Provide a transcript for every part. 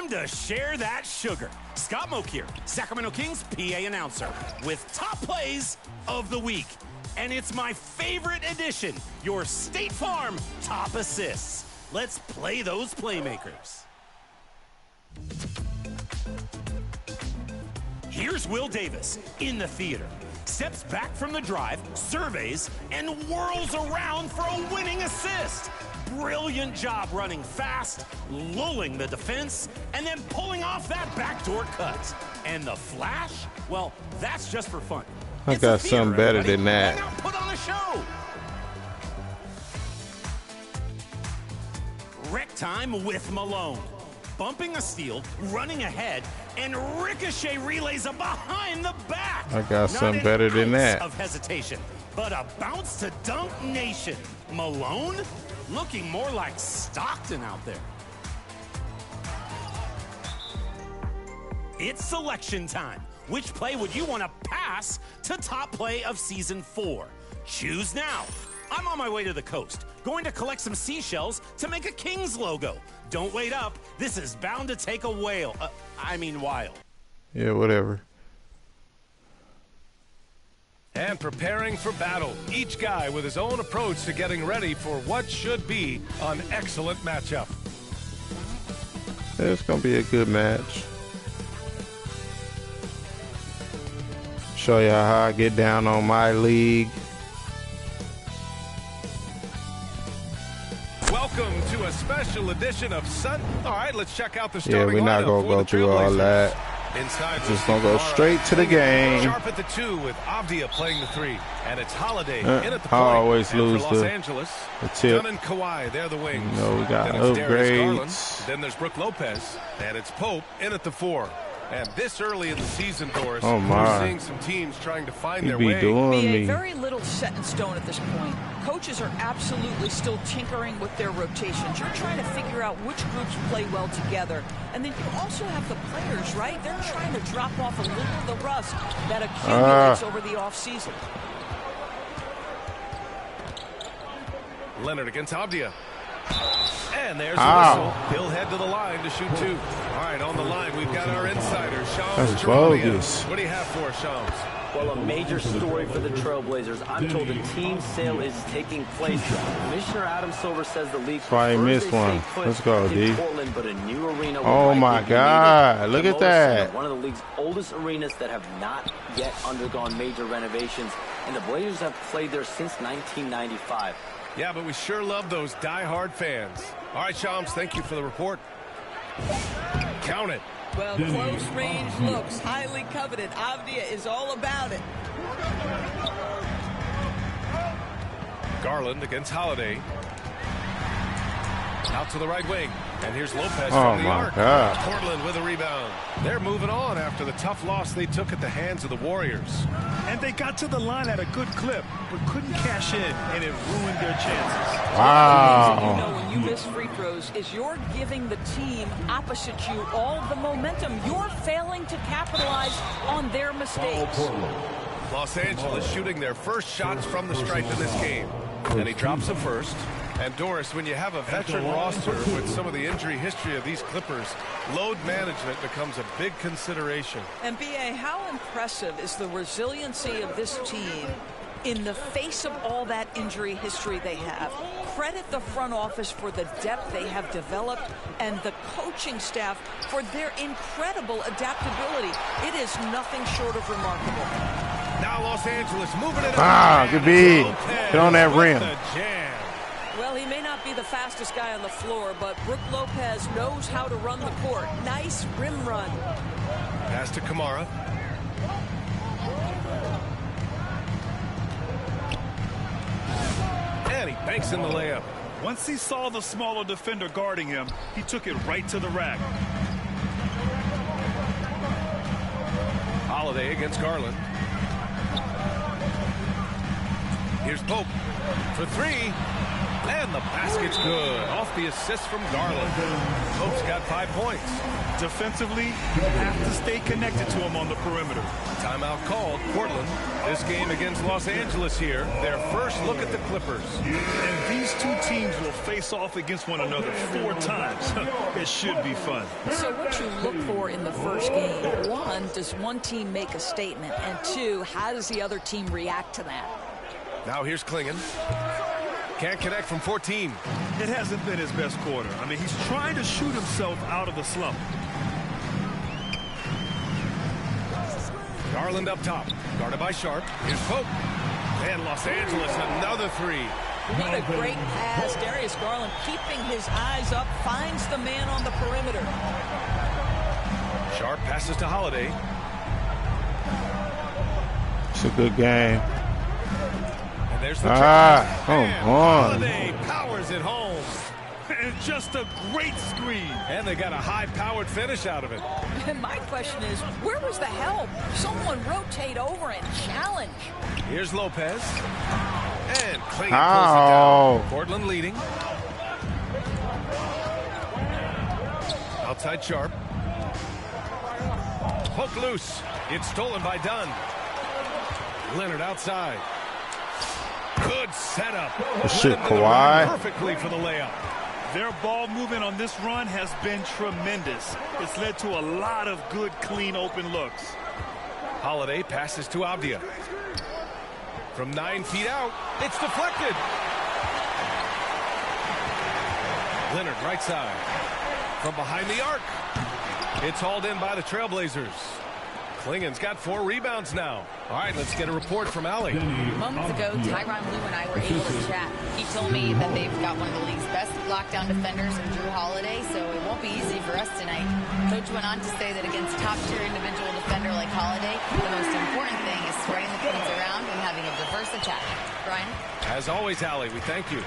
Time to share that sugar. Scott Moak here, Sacramento Kings PA announcer, with top plays of the week. And it's my favorite edition, your State Farm top assists. Let's play those playmakers. Here's Will Davis in the theater. Steps back from the drive, surveys, and whirls around for a winning assist. Brilliant job running fast, lulling the defense, and then pulling off that backdoor cut. And the flash? Well, that's just for fun. I got something better than that. Why not put on a show? Wreck time with Malone. Bumping a steal, running ahead, and ricochet relays a behind the back. I got something better than that. Of hesitation, but a bounce to dunk nation. Malone looking more like Stockton out there. It's selection time. Which play would you want to pass to top play of season 4? Choose now. I'm on my way to the coast, going to collect some seashells to make a Kings logo. Don't wait up. This is bound to take a while. Yeah, whatever. And preparing for battle. Each guy with his own approach to getting ready for what should be an excellent matchup. It's going to be a good match. Show y'all how I get down on my league. Welcome to a special edition of Sun. All right, let's check out the starting lineup. Yeah, we're not going to go through all that. Inside, just going to go straight to the game. Sharp at the 2 with Avdia playing the 3. And it's Holiday in at the point. I always lose Los Angeles, the tip. Dunn and Kawhi, they're the wings. You know, we got then it's upgrades. Then there's Brook Lopez. And it's Pope in at the 4. And this early in the season, Doris, we're seeing some teams trying to find their way. Be very little set in stone at this point. Coaches are absolutely still tinkering with their rotations. You're trying to figure out which groups play well together. And then you also have the players, right? They're trying to drop off a little of the rust that accumulates over the offseason. Leonard against Avdia. And there's the whistle. He'll head to the line to shoot 2. All right, on the line, we've got our insider, Shams. That's bogus. What do you have for us, Shams? Well, a major story for the Trailblazers. I'm told a team sale is taking place. Commissioner Adam Silver says the league. I missed one. Let's go, D. Portland, but a new arena. Oh my God! Look at that. One of the league's oldest arenas that have not yet undergone major renovations, and the Blazers have played there since 1995. Yeah, but we sure love those die-hard fans. All right, Shams, thank you for the report. Count it. Well, close range looks highly coveted. Avdia is all about it. Garland against Holiday. Out to the right wing. And here's Lopez from the arc. God. Portland with a rebound. They're moving on after the tough loss they took at the hands of the Warriors. And they got to the line at a good clip, but couldn't cash in, and it ruined their chances. Wow. You know, when you miss free throws, is you're giving the team opposite you all the momentum. You're failing to capitalize on their mistakes. Los Angeles shooting their first shots from the stripe in this game. And he drops a first. And Doris, when you have a veteran roster with some of the injury history of these Clippers, load management becomes a big consideration. And B.A., how impressive is the resiliency of this team in the face of all that injury history they have? Credit the front office for the depth they have developed and the coaching staff for their incredible adaptability. It is nothing short of remarkable. Now Los Angeles moving it up. Good beat. Get on that rim. Well, he may not be the fastest guy on the floor, but Brook Lopez knows how to run the court. Nice rim run. Pass to Kamara. And he banks in the layup. Once he saw the smaller defender guarding him, he took it right to the rack. Holiday against Garland. Here's Pope for 3. And the basket's good. Off the assist from Garland. Pope's got got 5 points. Defensively, you have to stay connected to him on the perimeter. Timeout called. Portland, this game against Los Angeles here, their first look at the Clippers. And these two teams will face off against one another 4 times. It should be fun. So what you look for in the first game, one, does one team make a statement? And two, how does the other team react to that? Now here's Klingon. Can't connect from 14. It hasn't been his best quarter. I mean, he's trying to shoot himself out of the slump. Garland up top, guarded by Sharp. Here's Pope. And Los Angeles, another 3. What a great pass. Darius Garland keeping his eyes up, finds the man on the perimeter. Sharp passes to Holiday. It's a good game. And there's the Come on. Holiday powers it home. And just a great screen. And they got a high-powered finish out of it. And my question is, where was the help? Someone rotate over and challenge. Here's Lopez. And Klingon pulls it down. Portland leading. Outside Sharp. Poke loose. It's stolen by Dunn. Leonard outside. Good setup. Shit, Kawhi. Perfectly for the layup. Their ball movement on this run has been tremendous. It's led to a lot of good, clean, open looks. Holiday passes to Avdia. From 9 feet out, it's deflected. Leonard right side. From behind the arc. It's hauled in by the Trailblazers. Klingon's got 4 rebounds now. All right, let's get a report from Allie. Moments ago, Tyronn Lue and I were able to chat. He told me that they've got one of the league's best lockdown defenders in Drew Holiday, so it won't be easy for us tonight. Coach went on to say that against top-tier individual defender like Holiday, the most important thing is spreading the points around and having a diverse attack. Brian? As always, Allie, we thank you.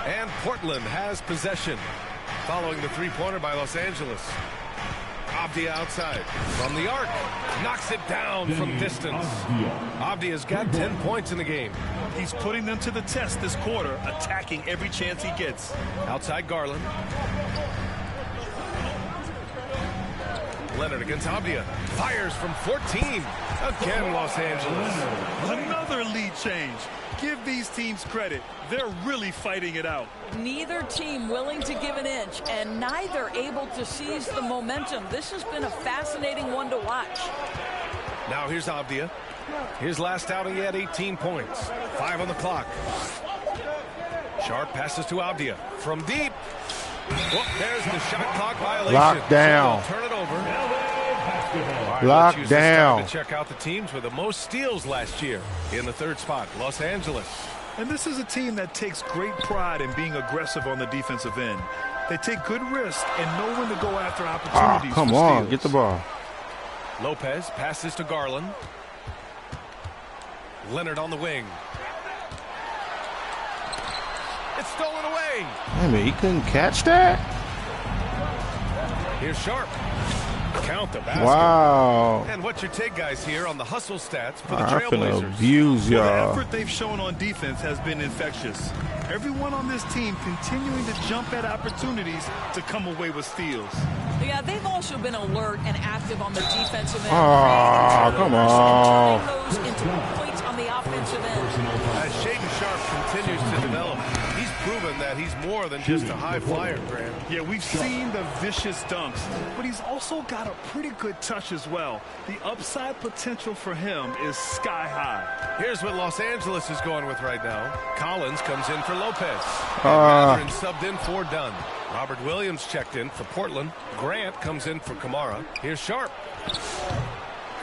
And Portland has possession following the three-pointer by Los Angeles. Avdia outside from the arc, knocks it down from distance. Avdia's got 10 points in the game. He's putting them to the test this quarter, attacking every chance he gets. Outside Garland. Leonard against Avdia. Fires from 14. Again, Los Angeles. Another lead change. Give these teams credit. They're really fighting it out. Neither team willing to give an inch, and neither able to seize the momentum. This has been a fascinating one to watch. Now here's Avdia. His last outing, he had 18 points. 5 on the clock. Sharp passes to Avdia. From deep. Whoop, there's the shot clock violation. Locked down. So turn it over. Right, Locked down. To check out the teams with the most steals last year. In the 3rd spot, Los Angeles. And this is a team that takes great pride in being aggressive on the defensive end. They take good risks and know when to go after opportunities. Come for on, steals. get the ball. Lopez passes to Garland. Leonard on the wing. It's stolen away. I mean, he couldn't catch that? Here's Sharp. Count the basket. Wow. And what's your take, guys, here on the hustle stats for the I'm finna Trailblazers? abuse Well, the y'all. effort they've shown on defense has been infectious. Everyone on this team continuing to jump at opportunities to come away with steals. Yeah, they've also been alert and active on the defensive end. Oh, come on. Turning those into points on the offensive end. As Shaden Sharp continues to develop, he's proven that he's more than just a high flyer, Grant. Yeah, we've seen the vicious dunks, but he's also got a pretty good touch as well. The upside potential for him is sky high. Here's what Los Angeles is going with right now. Collins comes in for Lopez. And subbed in for Dunn. Robert Williams checked in for Portland. Grant comes in for Kamara. Here's Sharp.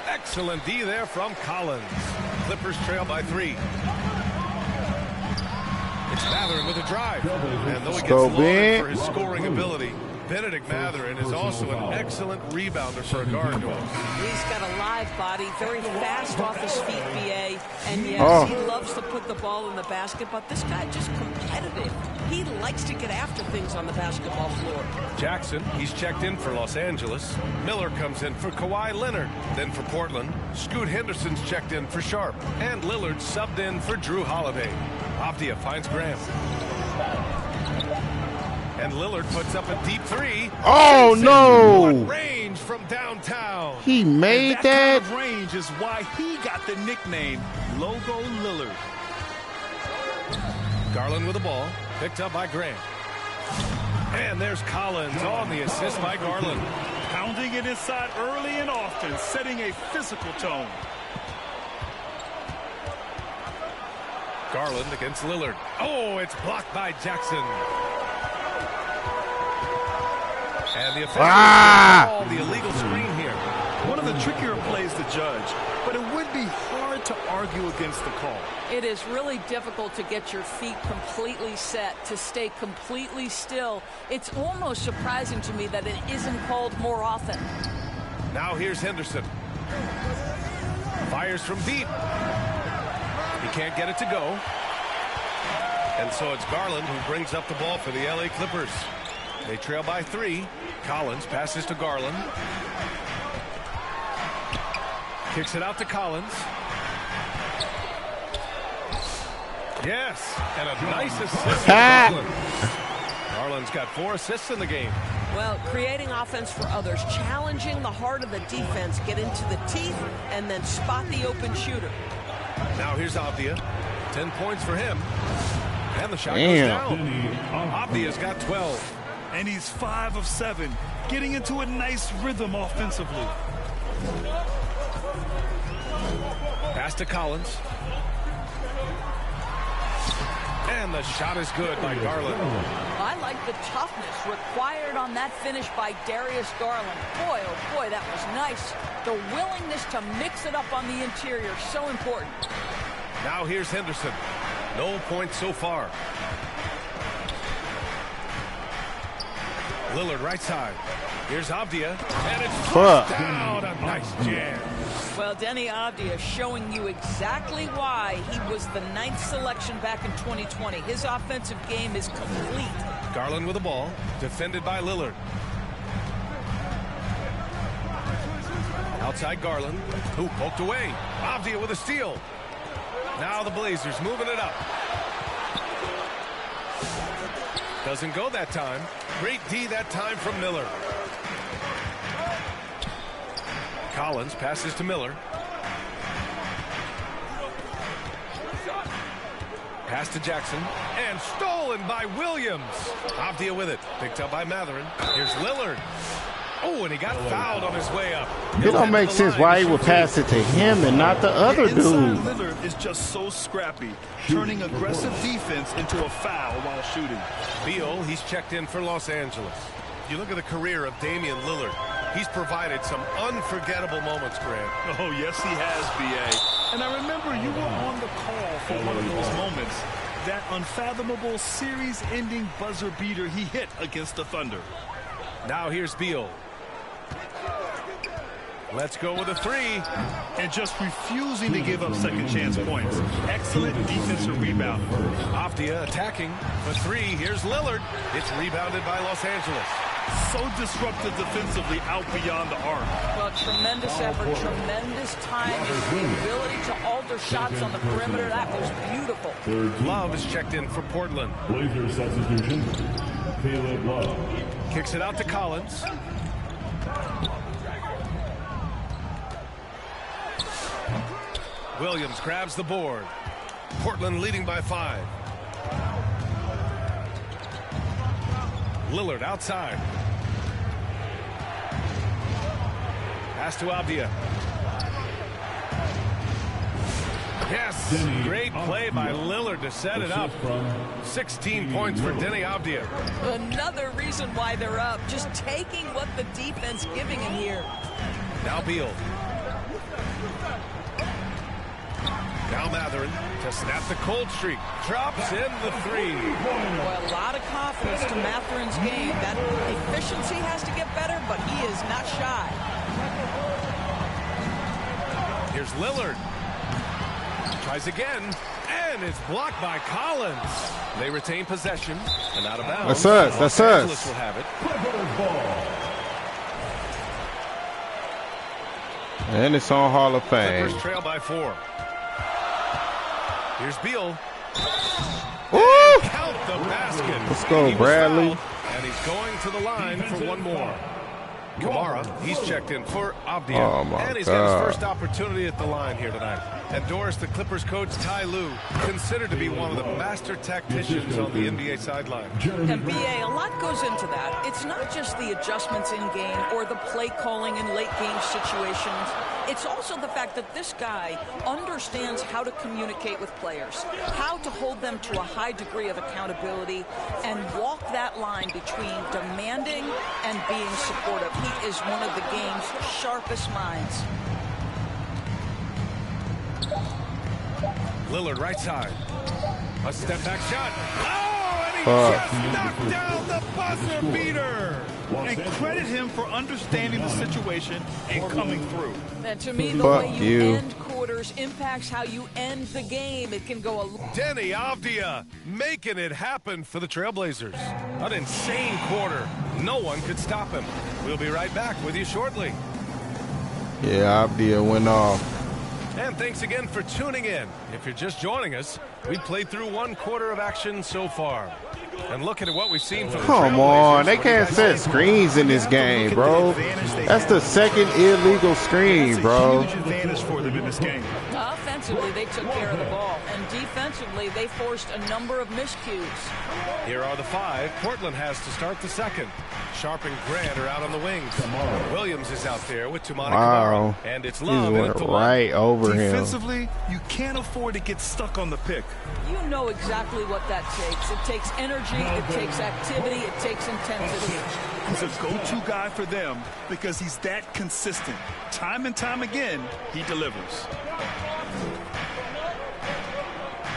Excellent D there from Collins. Clippers trail by 3. It's Mathurin with a drive. And though he gets lauded for his scoring ability, Benedict Mathurin is also an excellent rebounder for a guard dog. He's got a live body, very fast off his feet, BA. And yes, he loves to put the ball in the basket, but this guy just competitive. He likes to get after things on the basketball floor. Jackson, he's checked in for Los Angeles. Miller comes in for Kawhi Leonard. Then for Portland, Scoot Henderson's checked in for Sharp. And Lillard subbed in for Drew Holiday. Avdia finds Graham. And Lillard puts up a deep three. Oh, no. Range from downtown. He made that. Kind of range is why he got the nickname Logo Lillard. Garland with the ball. Picked up by Grant. And there's Collins on the assist by Garland. Pounding it inside early and often, setting a physical tone. Garland against Lillard. Oh, it's blocked by Jackson. And the official called the illegal screen here. One of the trickier plays to judge, but it would be hard to argue against the call. It is really difficult to get your feet completely set, to stay completely still. It's almost surprising to me that it isn't called more often. Now here's Henderson. Fires from deep. He can't get it to go. And so it's Garland who brings up the ball for the LA Clippers. They trail by 3. Collins passes to Garland. Kicks it out to Collins. Yes, and a nice assist. Garland's got 4 assists in the game. Well, creating offense for others, challenging the heart of the defense, get into the teeth, and then spot the open shooter. Now here's Avdia. 10 points for him. And the shot goes down. Avdia's got 12. And he's 5 of 7, getting into a nice rhythm offensively. Pass to Collins. And the shot is good by Garland. I like the toughness required on that finish by Darius Garland. Boy, oh boy, that was nice. The willingness to mix it up on the interior, so important. Now here's Henderson. No points so far. Lillard right side. Here's Avdia. And it's pushed down. A nice jam. Well, Denny Avdia showing you exactly why he was the 9th selection back in 2020. His offensive game is complete. Garland with the ball. Defended by Lillard. Outside Garland. Who poked away. Avdia with a steal. Now the Blazers moving it up. Doesn't go that time. Great D that time from Miller. Collins passes to Miller. Pass to Jackson. And stolen by Williams. Avdia with it. Picked up by Matherin. Here's Lillard. Oh, and he got fouled on his way up. It don't make sense why he would pass it to him and not the other dude. Lillard is just so scrappy, turning aggressive defense into a foul while shooting. Beal, he's checked in for Los Angeles. You look at the career of Damian Lillard. He's provided some unforgettable moments, Grant. Oh, yes, he has, B.A. And I remember you were on the call for one of those moments. That unfathomable series-ending buzzer beater he hit against the Thunder. Now here's Beal. Let's go with a 3. And just refusing to give up second chance points. Excellent defensive rebound. Avdia attacking for 3. Here's Lillard. It's rebounded by Los Angeles. So disruptive defensively out beyond the arc. Well, tremendous effort, tremendous time, the ability to alter shots on the perimeter. That was beautiful. Love is checked in for Portland. Blazers substitution, Caleb Love. Kicks it out to Collins. Williams grabs the board. Portland leading by 5. Lillard outside. Pass to Avdia. Yes, great play by Lillard to set it up. 16 points for Denny Avdia. Another reason why they're up, just taking what the defense giving him here. Now Beal. Now Matherin to snap the cold streak. Drops in the 3. Boy, a lot of confidence to Matherin's game. That efficiency has to get better, but he is not shy. Here's Lillard. Tries again, and it's blocked by Collins. They retain possession, and out of bounds. That's us. That's Los Angeles us. will have it. And it's on Hall of Fame. Clippers trail by 4. Here's Beal. Woo! Count the basket. Let's go, He was Bradley. fouled, and And he's going to the line for one more. Kamara, he's checked in for Avdia. Oh, my and he's got his God. first opportunity at the line here tonight. And Doris, the Clippers coach, Ty Lue, considered to be one of the master tacticians on the NBA sideline. And BA, a lot goes into that. It's not just the adjustments in game or the play calling in late game situations. It's also the fact that this guy understands how to communicate with players, how to hold them to a high degree of accountability, and walk that line between demanding and being supportive. He is one of the game's sharpest minds. Lillard right side. A step back shot. Oh, and he just knocked down the buzzer beater. And credit him for understanding the situation and coming through. And to me, the way you end quarters impacts how you end the game. It can go a... Denny Avdia making it happen for the Trailblazers. An insane quarter. No one could stop him. We'll be right back with you shortly. Yeah, Avdia went off. And thanks again for tuning in. If you're just joining us, we played through one quarter of action so far. And looking at what we've seen from the Come on, they can't set screens in this game, bro. That's the second illegal screen, bro. Huge advantage for them in this game. Offensively, they took care of the ball. And defensively, they forced a number of miscues. Here are the five Portland has to start the second. Sharp and Grant are out on the wings. Williams is out there with Tumani Kamara. And it's Love. He went right over him. Defensively, you can't afford to get stuck on the pick. You know exactly what that takes. It takes energy, it takes activity, it takes intensity. He's a go-to guy for them because he's that consistent. Time and time again, he delivers.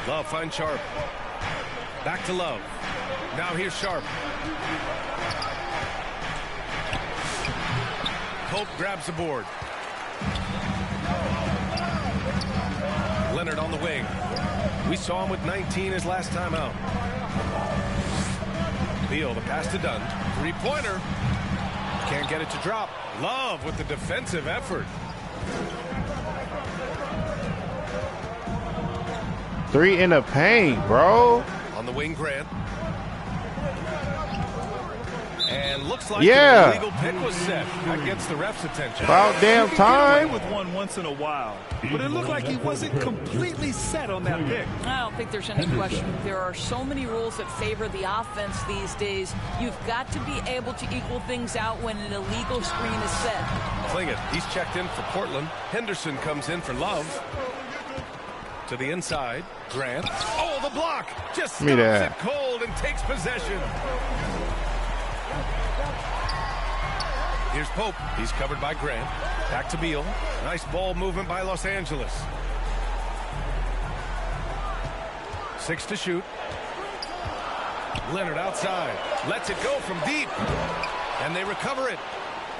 Love finds Sharp. Back to Love. Now here's Sharp. Pope grabs the board. Leonard on the wing. We saw him with 19 his last time out. Beal, the pass to Dunn. Three-pointer. Can't get it to drop. Love with the defensive effort. Three in the paint, bro. On the wing, Grant. And looks like the illegal pick was set. That gets the ref's attention. About damn time. With one once in a while, but it looked like he wasn't completely set on that pick. I don't think there's any question. There are so many rules that favor the offense these days. You've got to be able to equal things out when an illegal screen is set. Klingett, he's checked in for Portland. Henderson comes in for Love. To the inside, Grant. Oh, the block! Just stops it cold and takes possession. Here's Pope. He's covered by Grant. Back to Beal. Nice ball movement by Los Angeles. 6 to shoot. Leonard outside. Lets it go from deep. And they recover it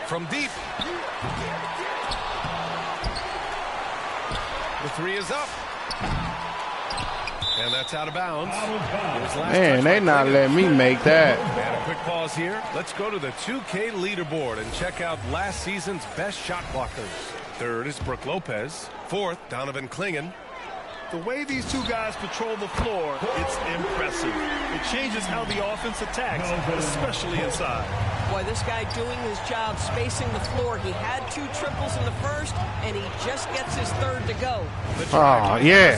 from deep. The three is up. And that's out of bounds. Man, they not letting me make that. And a quick pause here. Let's go to the 2K leaderboard and check out last season's best shot blockers. Third is Brook Lopez. Fourth, Donovan Klingett. The way these two guys patrol the floor, it's impressive. It changes how the offense attacks, especially inside. Boy, this guy doing his job spacing the floor. He had 2 triples in the first, and he just gets his third to go. Oh, yeah.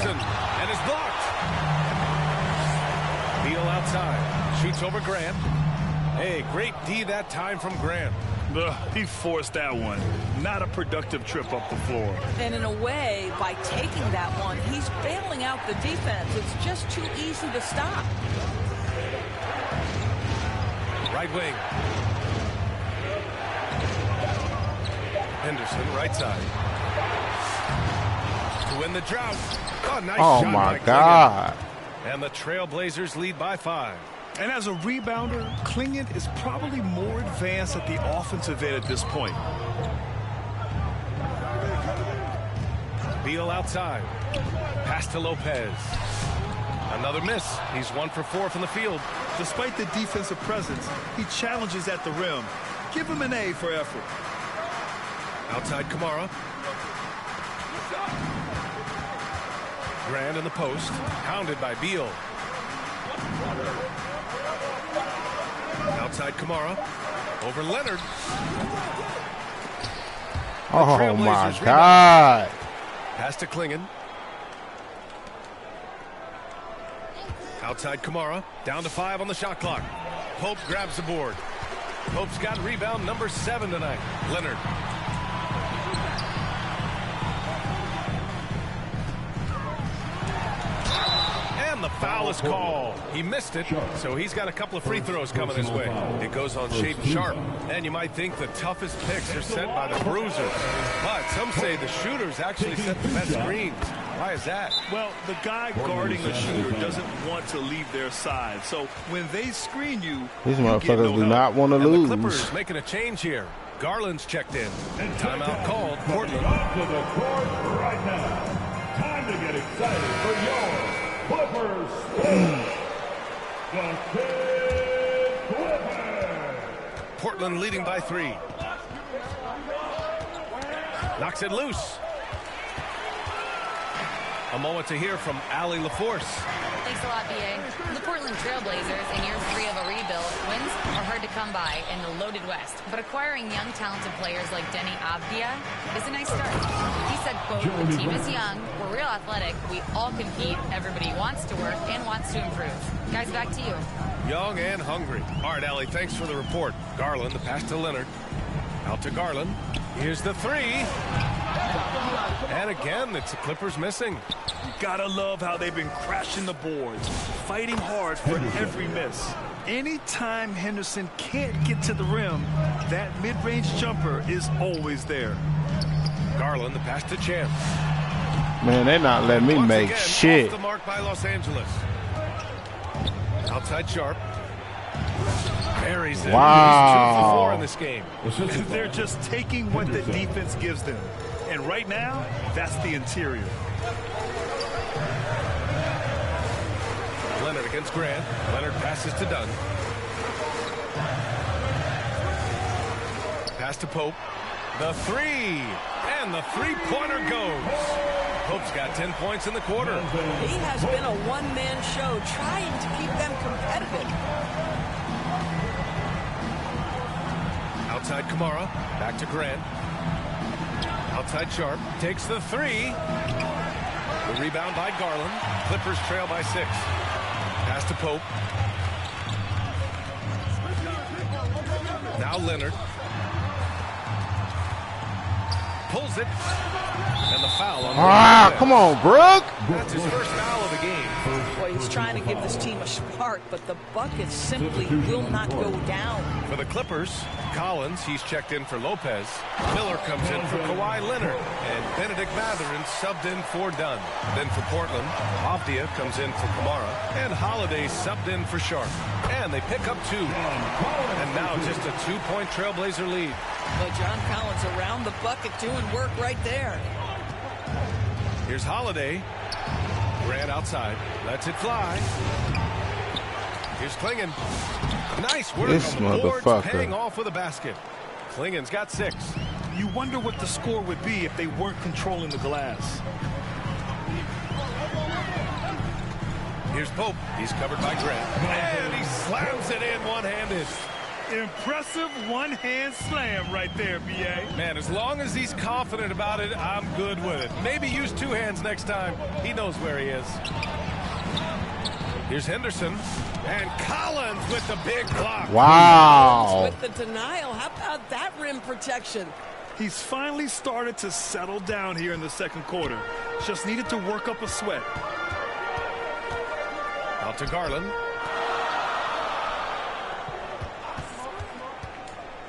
And is blocked. Beal outside. Shoots over Grant. Hey, great D that time from Grant. He forced that one. Not a productive trip up the floor. And in a way, by taking that one, he's bailing out the defense. It's just too easy to stop. Right wing. Henderson, right side. To win the drought. Oh, nice shot my by God. Klingett. And the Trailblazers lead by 5. And as a rebounder, Klingett is probably more advanced at the offensive end at this point. Beal outside. Pass to Lopez. Another miss. He's 1 for 4 from the field. Despite the defensive presence, he challenges at the rim. Give him an A for effort. Outside Kamara. Grant in the post. Pounded by Beal. Outside Kamara. Over Leonard. Oh, my God. Pass to Klingon. Outside Kamara. Down to 5 on the shot clock. Pope grabs the board. Pope's got rebound number 7 tonight. Leonard. And the foul is called. He missed it, so he's got a couple of free throws coming his way. It goes on Shaden Sharp. And you might think the toughest picks are set by the bruisers. But some say the shooters actually set the best screens. Why is that? Well, the guy guarding the shooter doesn't want to leave their side. So when they screen you, these motherfuckers do not want to lose. The Clippers making a change here. Garland's checked in. Timeout called. Portland. To the court right now. Time to get excited for your Clippers Sports. The Kid Clippers. Portland leading by 3. Knocks it loose. A moment to hear from Allie LaForce. Thanks a lot, B.A. The Portland Trailblazers, in year 3 of a rebuild, wins are hard to come by in the loaded West. But acquiring young, talented players like Denny Avdia is a nice start. He said, quote, "The team is young, we're real athletic, we all compete, everybody wants to work and wants to improve." Guys, back to you. Young and hungry. All right, Allie, thanks for the report. Garland, the pass to Leonard. Out to Garland. Here's the 3. And again, it's the Clippers missing. You gotta love how they've been crashing the boards, fighting hard for every miss. Anytime Henderson can't get to the rim, that mid-range jumper is always there. Garland, the pass to Champ. Man, they're not letting me Once make again, shit. Off the mark by Los Angeles. Outside Sharp. Buries it. Wow. He's 2 for 4 in this game. They're just taking what the defense gives them. And right now, that's the interior. Leonard against Grant. Leonard passes to Dunn. Pass to Pope. The 3. And the three-pointer goes. Pope's got 10 points in the quarter. He has been a one-man show trying to keep them competitive. Outside Kamara. Back to Grant. Outside Sharp. Takes the 3. The rebound by Garland. Clippers trail by 6. Pass to Pope. Now Leonard. Pulls it. And the foul on come on, Brooke. That's his first foul of the game. Boy, he's trying to give this team a spark, but the bucket simply will not go down. For the Clippers, Collins, he's checked in for Lopez. Miller comes in for Kawhi Leonard. And Benedict Mathurin subbed in for Dunn. Then for Portland, Avdia comes in for Kamara. And Holiday subbed in for Sharp. And they pick up 2. And now just a 2-point Trailblazer lead. But John Collins around the bucket doing work right there. Here's Holiday. Grant outside. Lets it fly. Here's Klingon. Nice work This on the boards, motherfucker. paying off with a basket. Klingon's got 6. You wonder what the score would be if they weren't controlling the glass. Here's Pope. He's covered by Grant. And he slams it in one-handed. Impressive one-hand slam right there, B.A. Man, as long as he's confident about it, I'm good with it. Maybe use 2 hands next time. He knows where he is. Here's Henderson. And Collins with the big block. Wow. With the denial, how about that rim protection? He's finally started to settle down here in the second quarter. Just needed to work up a sweat. Out to Garland.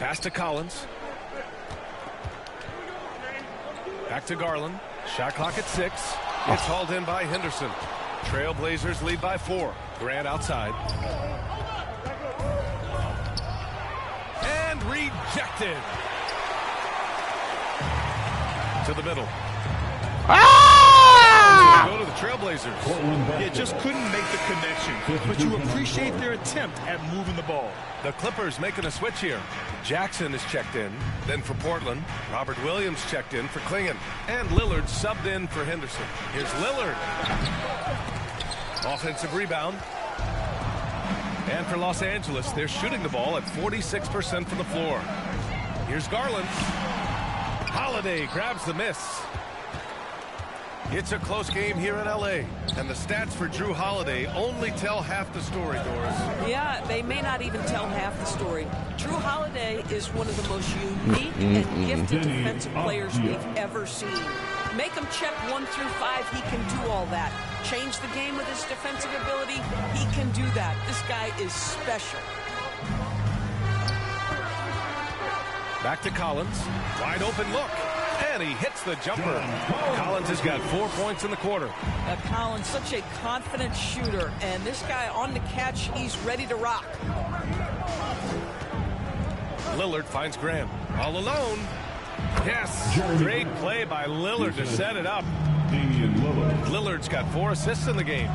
Pass to Collins. Back to Garland. Shot clock at 6. It's hauled in by Henderson. Trailblazers lead by 4. Grant outside. And rejected. To the middle. Go to the Trailblazers. You just couldn't make the connection, but you appreciate their attempt at moving the ball. The Clippers making a switch here. Jackson is checked in. Then for Portland, Robert Williams checked in for Klingon. And Lillard subbed in for Henderson. Here's Lillard. Offensive rebound. And for Los Angeles, they're shooting the ball at 46% from the floor. Here's Garland. Holiday grabs the miss. It's a close game here in L.A. And the stats for Drew Holiday only tell half the story, Doris. Yeah, they may not even tell half the story. Drew Holiday is one of the most unique and gifted defensive players we've ever seen. Make him check 1 through 5, he can do all that. Change the game with his defensive ability, he can do that. This guy is special. Back to Collins. Wide open look. And he hits the jumper. Collins has got 4 points in the quarter. Collins, such a confident shooter. And this guy on the catch, he's ready to rock. Lillard finds Graham. All alone. Yes. Great play by Lillard to set it up. Lillard's got 4 assists in the game.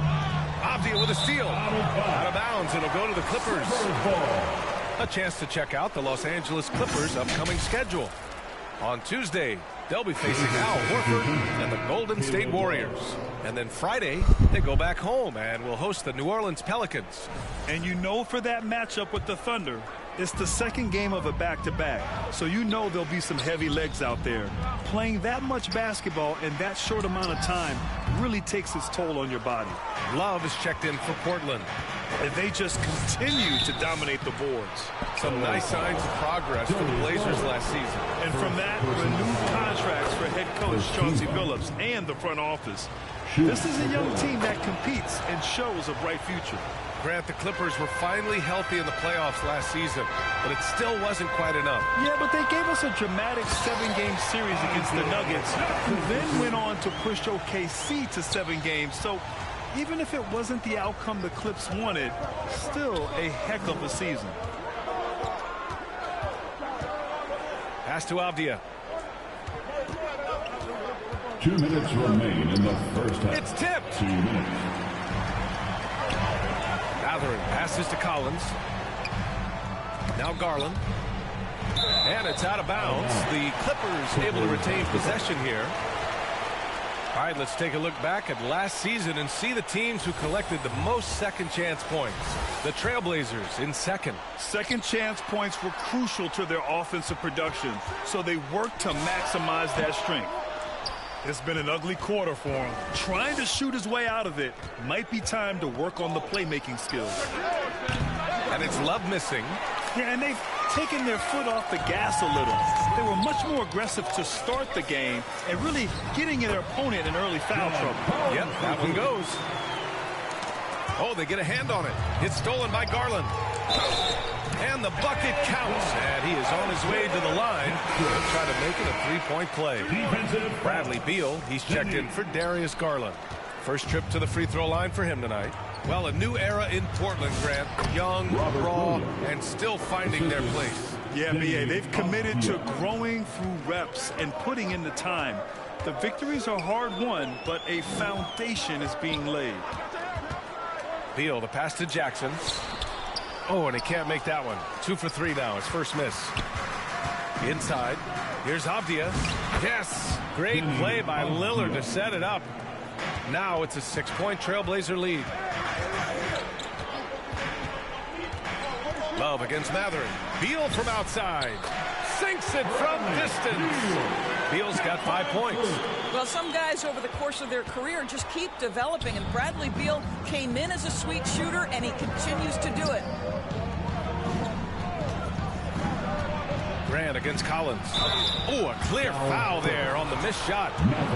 Avdia with a steal. Out of bounds. It'll go to the Clippers. A chance to check out the Los Angeles Clippers' upcoming schedule. On Tuesday, they'll be facing Al Horford and the Golden State Warriors. And then Friday, they go back home and will host the New Orleans Pelicans. And you know, for that matchup with the Thunder, it's the second game of a back-to-back. So you know there'll be some heavy legs out there. Playing that much basketball in that short amount of time really takes its toll on your body. Love is checked in for Portland. And they just continue to dominate the boards. Some nice signs of progress for the Blazers last season. And from that, renewed contracts for head coach Chauncey Billups and the front office. This is a young team that competes and shows a bright future. Grant, the Clippers were finally healthy in the playoffs last season, but it still wasn't quite enough. Yeah, but they gave us a dramatic 7-game series against the Nuggets, who then went on to push OKC to 7 games. So even if it wasn't the outcome the Clips wanted, still a heck of a season. Pass to Avdia. 2 minutes remain in the first half. It's tipped. 2 minutes. Mathurin passes to Collins. Now Garland. And it's out of bounds. The Clippers able to retain possession here. All right, let's take a look back at last season and see the teams who collected the most second chance points. The Trailblazers in second. Second chance points were crucial to their offensive production, so they worked to maximize that strength. It's been an ugly quarter for him. Trying to shoot his way out of it. Might be time to work on the playmaking skills. And it's Love missing. Yeah, and they've taken their foot off the gas a little. They were much more aggressive to start the game and really getting their opponent in early foul trouble. Yep, that one goes. Oh, they get a hand on it. It's stolen by Garland. And the bucket counts. And he is on his way to the line. He'll try to make it a 3-point play. Bradley Beal, he's checked in for Darius Garland. First trip to the free throw line for him tonight. Well, a new era in Portland, Grant. Young, raw, and still finding their place. Yeah, B.A., they've committed to growing through reps and putting in the time. The victories are hard-won, but a foundation is being laid. Beal, the pass to Jackson. Oh, and he can't make that one. 2 for 3 now, his first miss. Inside, here's Avdia. Yes, great play by Lillard to set it up. Now it's a 6-point Trailblazer lead. Love against Mathurin. Beal from outside. Sinks it from distance. Beal's got 5 points. Well, some guys over the course of their career just keep developing, and Bradley Beal came in as a sweet shooter, and he continues to do it. Grant against Collins. Oh, a clear foul there on the missed shot.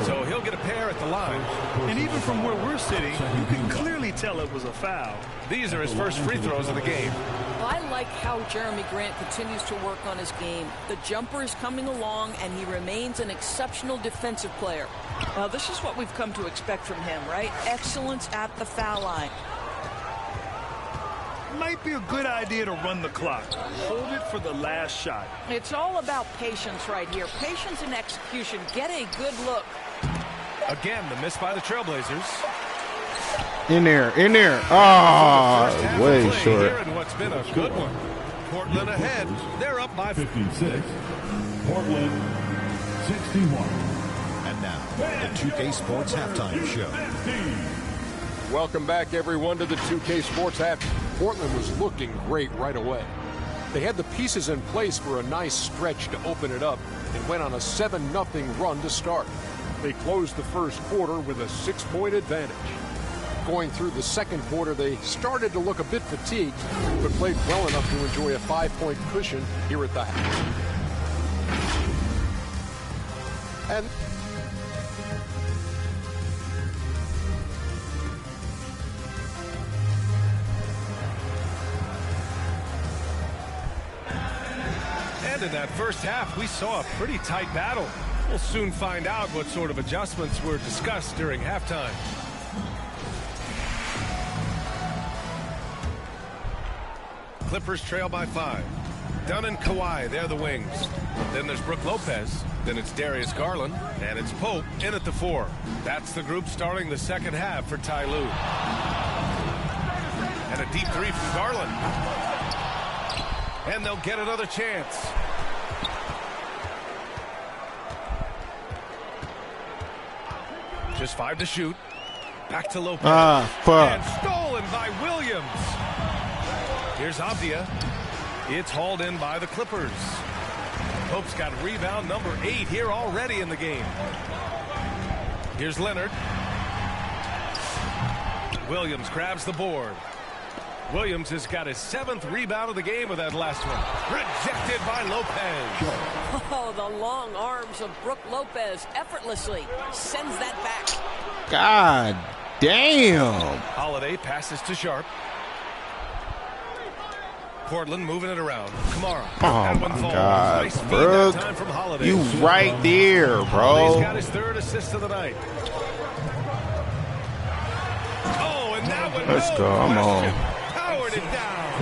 So he'll get a pair at the line. And even from where we're sitting, you can clearly tell it was a foul. These are his first free throws of the game. Well, I like how Jeremy Grant continues to work on his game. The jumper is coming along, and he remains an exceptional defensive player. Well, this is what we've come to expect from him, right? Excellence at the foul line. Might be a good idea to run the clock. Hold it for the last shot. It's all about patience right here. Patience and execution. Get a good look. Again, the miss by the Trailblazers. In there. Ah, way short. And what's been a good one. Portland ahead. They're up by 56. Portland 61. And now, the 2K Sports Halftime Show. Welcome back, everyone, to the 2K Sports Halftime. Portland was looking great right away. They had the pieces in place for a nice stretch to open it up and went on a 7-0 run to start. They closed the first quarter with a 6-point advantage. Going through the second quarter, they started to look a bit fatigued, but played well enough to enjoy a 5-point cushion here at the half. And in that first half, we saw a pretty tight battle. We'll soon find out what sort of adjustments were discussed during halftime. Clippers trail by 5. Dunn and Kawhi, they're the wings. Then there's Brook Lopez. Then it's Darius Garland. And it's Pope in at the 4. That's the group starting the second half for Ty Lue. And a deep 3 from Garland. And they'll get another chance. Just 5 to shoot. Back to Lopez. And stolen by Williams. Here's Avdia. It's hauled in by the Clippers. Pope's got rebound number 8 here already in the game. Here's Leonard. Williams grabs the board. Williams has got his 7th rebound of the game with that last one. Rejected by Lopez. Oh, the long arms of Brook Lopez effortlessly sends that back. God damn. Holiday passes to Sharp. Portland moving it around. Kamara. Oh my God, nice Brook. You right there, bro. He's got his 3rd assist of the night. Oh, and that one. Let's go. I'm on. Powered it down.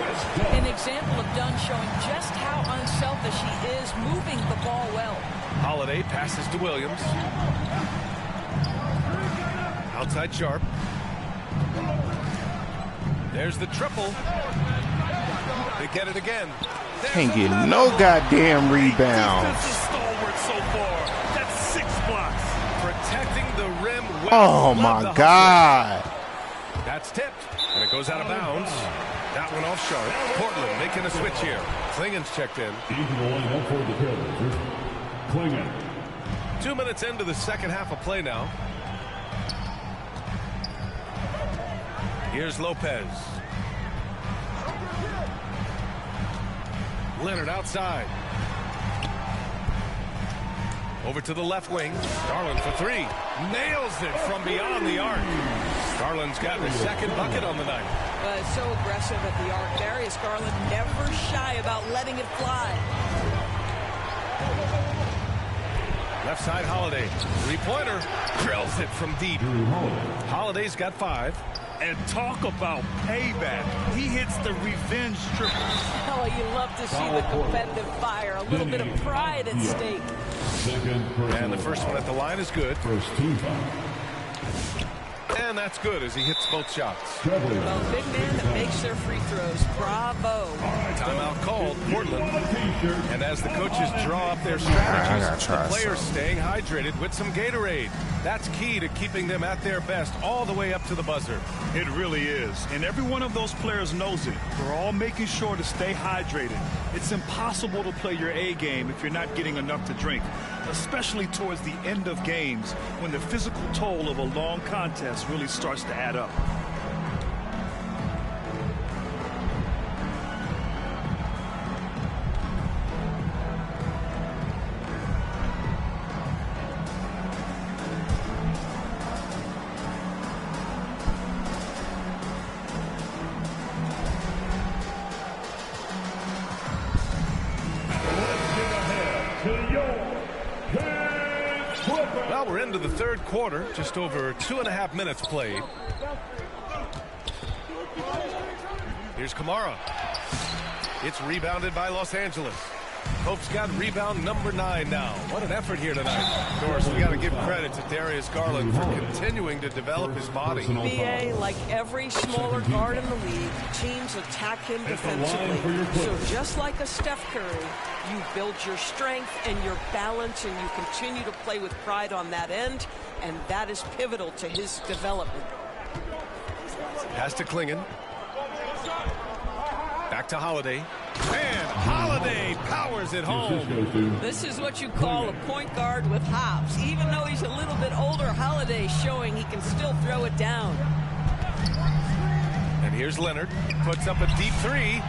An example of Dunn showing just how unselfish he is, moving the ball well. Holiday passes to Williams. Outside Sharp. There's the triple. They get it again. Can't get no goddamn rebounds. This is stalwart so far. That's 6 blocks. Protecting the rim well. Oh my God. That's tipped. And it goes out of bounds. That one off Sharp. Portland making a switch here. Klingen's checked in. 2 minutes into the second half of play now. Here's Lopez. Leonard outside. Over to the left wing. Garland for 3. Nails it from beyond the arc. Garland's got his 2nd bucket on the night. So aggressive at the arc. Darius Garland never shy about letting it fly. Left side Holiday. 3-pointer. Drills it from deep. Holiday's got 5. And talk about payback. He hits the revenge triple. Oh, you love to see the competitive fire. A little bit of pride at stake. And the first one at the line is good. And that's good as he hits both shots. Well, big man that makes their free throws. Bravo. Timeout called, Portland. And as the coaches draw up their strategies, the players staying hydrated with some Gatorade. That's key to keeping them at their best all the way up to the buzzer. It really is. And every one of those players knows it. They're all making sure to stay hydrated. It's impossible to play your A game if you're not getting enough to drink, especially towards the end of games when the physical toll of a long contest really starts to add up. Well, we're into the third quarter, just over 2.5 minutes played. Here's Kamara. It's rebounded by Los Angeles. Pope's got rebound number 9 now. What an effort here tonight. Of course, we got to give credit to Darius Garland for continuing to develop his body. BA, like every smaller guard in the league, teams attack him defensively. So just like a Steph Curry, you build your strength and your balance, and you continue to play with pride on that end, and that is pivotal to his development. Pass to Klingen. Back to Holiday. And Holiday powers it home. This is what you call a point guard with hops. Even though he's a little bit older, Holiday showing he can still throw it down. And here's Leonard. Puts up a deep three.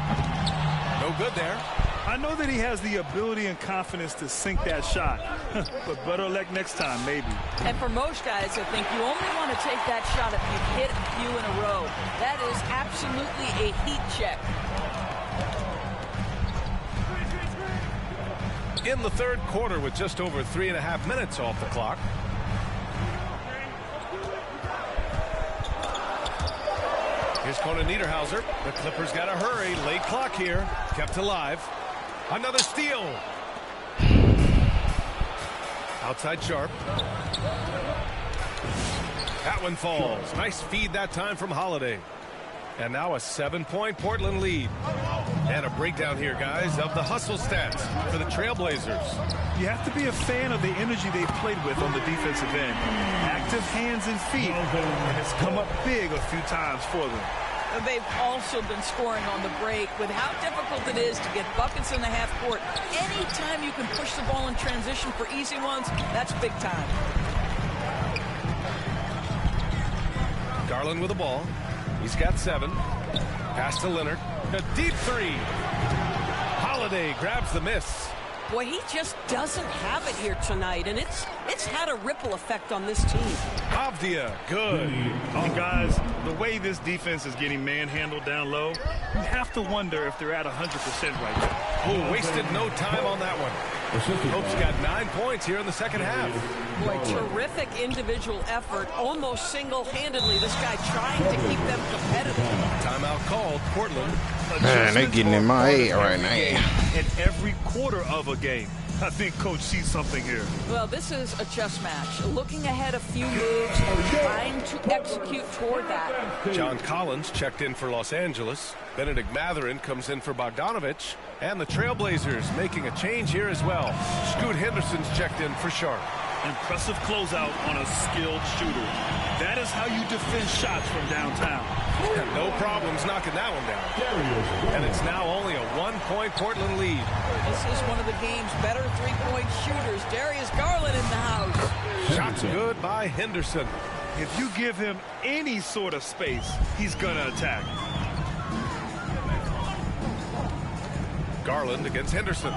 No good there. I know that he has the ability and confidence to sink that shot, but better luck next time, maybe. And for most guys, I think you only want to take that shot if you've hit a few in a row. That is absolutely a heat check. In the third quarter with just over 3.5 minutes off the clock. Here's Conan Niederhauser. The Clippers got to hurry. Late clock here. Kept alive. Another steal. Outside Sharp. That one falls. Nice feed that time from Holiday. And now a 7-point Portland lead. And a breakdown here, guys, of the hustle stats for the Trailblazers. You have to be a fan of the energy they've played with on the defensive end. Active hands and feet, and it's come up big a few times for them. They've also been scoring on the break. With how difficult it is to get buckets in the half court, anytime you can push the ball in transition for easy ones, that's big time. Garland with the ball. He's got 7. Pass to Leonard. A deep three. Holiday grabs the miss. Boy, he just doesn't have it here tonight, and it's had a ripple effect on this team. Avdia, good. And guys, the way this defense is getting manhandled down low, you have to wonder if they're at 100% right now. Oh, wasted no time on that one. Hope's got 9 points here in the second half. Boy, terrific individual effort, almost single-handedly. This guy trying to keep them competitive. Timeout called. Portland. Man, they getting in my head right now. In every quarter of a game, I think Coach sees something here. Well, this is a chess match. Looking ahead a few moves and trying to execute toward that. John Collins checked in for Los Angeles. Benedict Mathurin comes in for Bogdanovich. And the Trailblazers making a change here as well. Scoot Henderson's checked in for Sharp. Impressive closeout on a skilled shooter. That is how you defend shots from downtown. No problems knocking that one down. And it's now only a 1-point Portland lead. This is one of the game's better three-point shooters. Darius Garland in the house. Shots good by Henderson. If you give him any sort of space, he's going to attack. Garland against Henderson.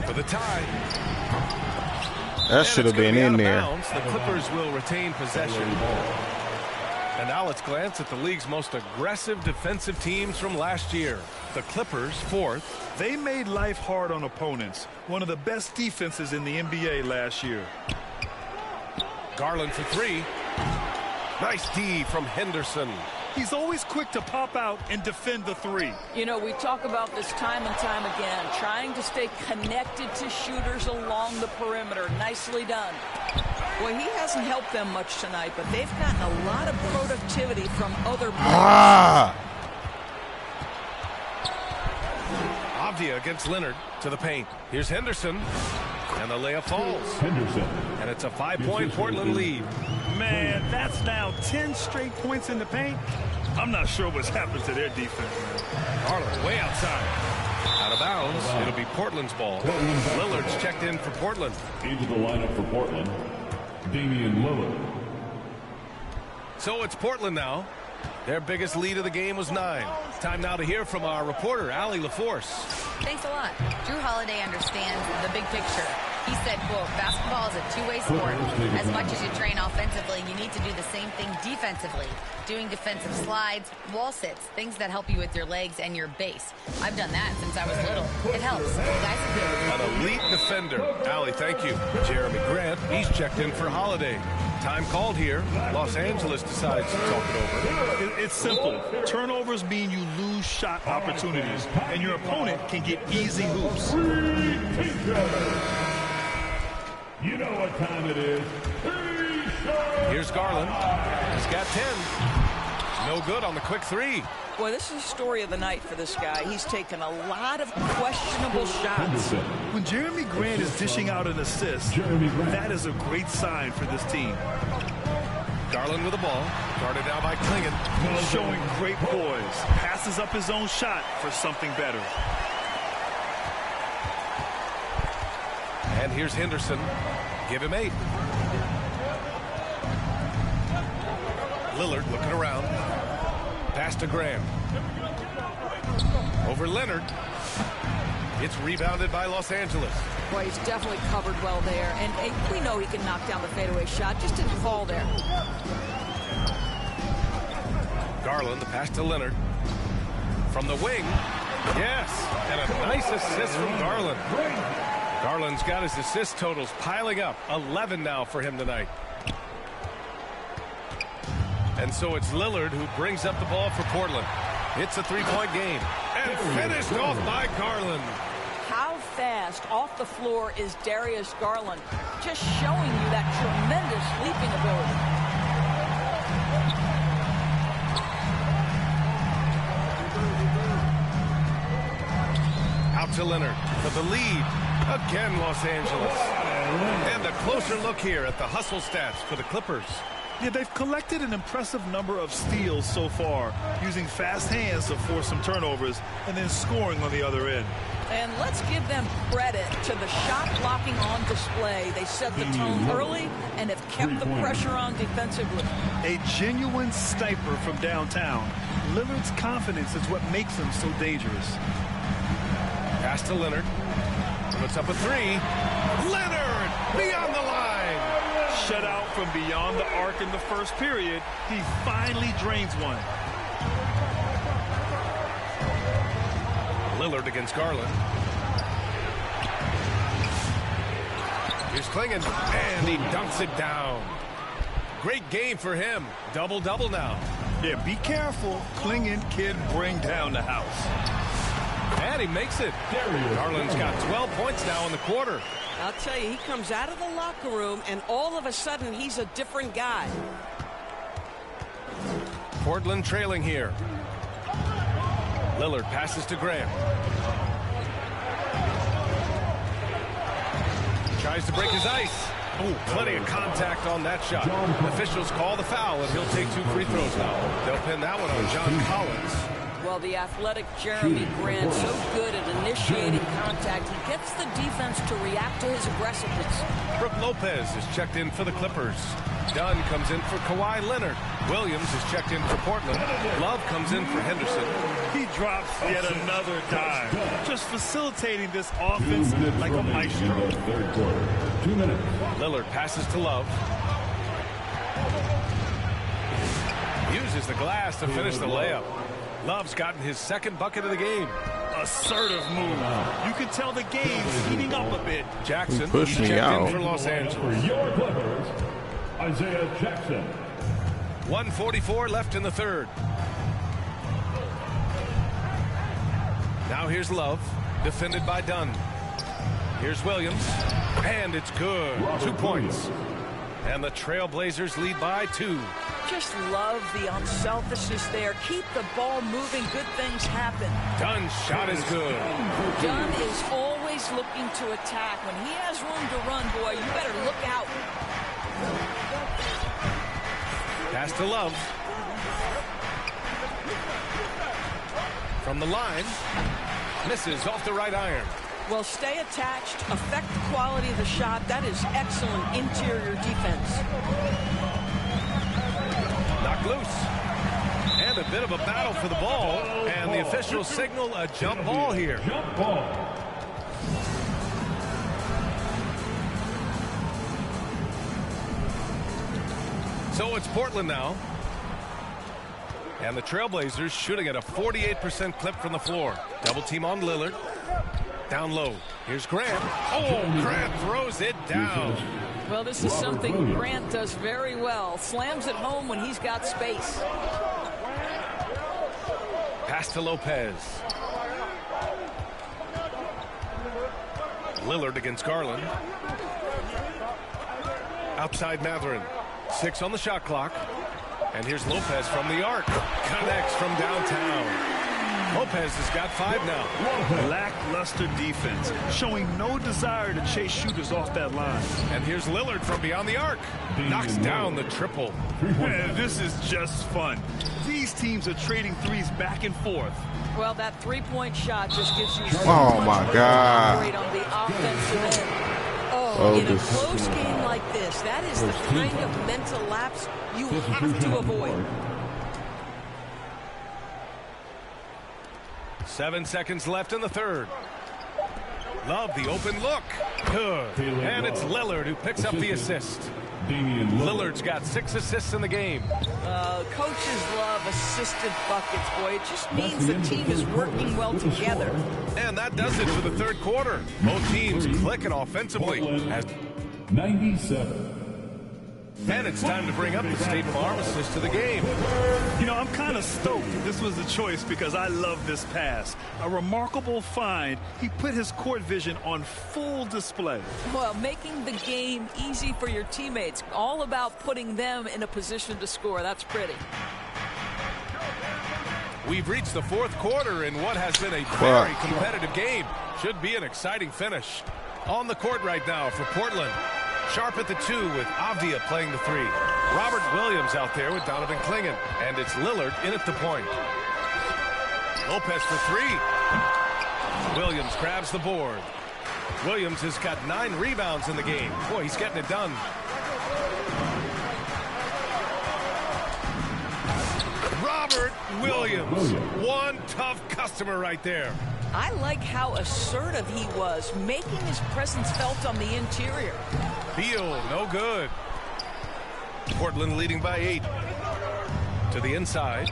For the tie. That should have been in there. The Clippers will retain possession. And now let's glance at the league's most aggressive defensive teams from last year. The Clippers, 4th. They made life hard on opponents. One of the best defenses in the NBA last year. Garland for 3. Nice D from Henderson. He's always quick to pop out and defend the 3. You know, we talk about this time and time again, trying to stay connected to shooters along the perimeter. Nicely done. Well, he hasn't helped them much tonight, but they've gotten a lot of productivity from other players. Avdia against Leonard to the paint. Here's Henderson. And the layup falls. Henderson. And it's a 5-point Portland lead. Man, that's now 10 straight points in the paint. I'm not sure what's happened to their defense. Garland way outside. Out of bounds. It'll be Portland's ball. Lillard's checked in for Portland. Into the lineup for Portland, Damian Lillard. So it's Portland now. Their biggest lead of the game was 9. Time now to hear from our reporter, Allie LaForce. Thanks a lot. Drew Holiday understands the big picture. He said, quote, basketball is a two-way sport. As much as you train offensively, you need to do the same thing defensively. Doing defensive slides, wall sits, things that help you with your legs and your base. I've done that since I was little. It helps. Guys are good. An elite defender. Allie, thank you. Jeremy Grant, he's checked in for Holiday. Time called here. Los Angeles decides to talk it over. It's simple. Turnovers mean you lose shot opportunities, and your opponent can get easy hoops. You know what time it is. Here's Garland. He's got 10. No good on the quick 3. Boy, this is the story of the night for this guy. He's taken a lot of questionable shots. When Jeremy Grant is dishing out an assist, that is a great sign for this team. Garland with the ball. Guarded now by Klingon. Showing great poise. Passes up his own shot for something better. And here's Henderson. Give him 8. Lillard looking around. Pass to Graham. Over Leonard. It's rebounded by Los Angeles. Boy, he's definitely covered well there. And we know he can knock down the fadeaway shot. Just didn't fall there. Garland, the pass to Leonard. From the wing. Yes. And a nice assist from Garland. Garland's got his assist totals piling up. 11 now for him tonight. And so it's Lillard who brings up the ball for Portland. It's a 3-point game. And finished off by Garland. How fast off the floor is Darius Garland? Just showing you that tremendous leaping ability. Out to Leonard for the lead. Again, Los Angeles. And a closer look here at the hustle stats for the Clippers. Yeah, they've collected an impressive number of steals so far, using fast hands to force some turnovers and then scoring on the other end. And let's give them credit to the shot blocking on display. They set the tone early and have kept the pressure on defensively. A genuine sniper from downtown. Lillard's confidence is what makes him so dangerous. Pass to Leonard. Puts up a 3. Leonard beyond the line. Shut out from beyond the arc in the first period. He finally drains one. Lillard against Garland. Here's Klingon, and he dunks it down. Great game for him. Double-double now. Yeah, be careful. Klingon can bring down the house. And he makes it. Garland's got 12 points now in the quarter. I'll tell you, he comes out of the locker room, and all of a sudden, he's a different guy. Portland trailing here. Lillard passes to Graham. Tries to break his ice. Oh, plenty of contact on that shot. Officials call the foul, and he'll take 2 free throws now. They'll pin that one on John Collins. Well, the athletic Jeremy Grant, so good at initiating contact. He gets the defense to react to his aggressiveness. Brook Lopez is checked in for the Clippers. Dunn comes in for Kawhi Leonard. Williams is checked in for Portland. Love comes in for Henderson. He drops yet another dive. Just facilitating this offense like a maestro. Third quarter. 2 minutes. Lillard passes to Love. Uses the glass to finish the layup. Love's gotten his second bucket of the game. Assertive move. You can tell the game's heating up a bit. Jackson pushed me checked out in for Los Angeles. For your Clippers, Isaiah Jackson. 1:44 left in the third. Now here's Love, defended by Dunn. Here's Williams, and it's good. 2 points. And the Trailblazers lead by 2. Just love the unselfishness there. Keep the ball moving. Good things happen. Dunn's shot is good. Dunn is always looking to attack. When he has room to run, boy, you better look out. Pass to Love. From the line. Misses off the right iron. Well, stay attached, affect the quality of the shot. That is excellent interior defense. Knocked loose. And a bit of a battle for the ball. And the officials signal a jump ball here. Jump ball. So it's Portland now. And the Trailblazers shooting at a 48% clip from the floor. Double team on Lillard. Down low. Here's Grant. Oh, Grant throws it down. Well, this is something Grant does very well. Slams it home when he's got space. Pass to Lopez. Lillard against Garland. Outside Mathurin. 6 on the shot clock. And here's Lopez from the arc. Connects from downtown. Lopez has got 5 now. Lackluster defense, showing no desire to chase shooters off that line. And here's Lillard from beyond the arc. Knocks down the triple. Man, this is just fun. These teams are trading threes back and forth. Well, that three-point shot just gives you Oh my God. great on the offensive end. Oh, in a close game like this, that is the kind of mental lapse you have to avoid. 7 seconds left in the third. Love the open look. Good. And it's Lillard who picks up the assist. Lillard's got 6 assists in the game. Coaches love assisted buckets, boy. It just means the team is working well together. And that does it for the third quarter. Both teams clicking offensively. 97. And it's time to bring up the State Farm assist to the game. You know, I'm kind of stoked this was the choice because I love this pass. A remarkable find. He put his court vision on full display. Well, making the game easy for your teammates. All about putting them in a position to score. That's pretty. We've reached the fourth quarter in what has been a very competitive game. Should be an exciting finish. On the court right now for Portland. Sharp at the 2 with Avdia playing the 3. Robert Williams out there with Donovan Clingan. And it's Lillard in at the point. Lopez for 3. Williams grabs the board. Williams has got 9 rebounds in the game. Boy, he's getting it done. Robert Williams. One tough customer right there. I like how assertive he was, making his presence felt on the interior. Beal, no good. Portland leading by 8. To the inside.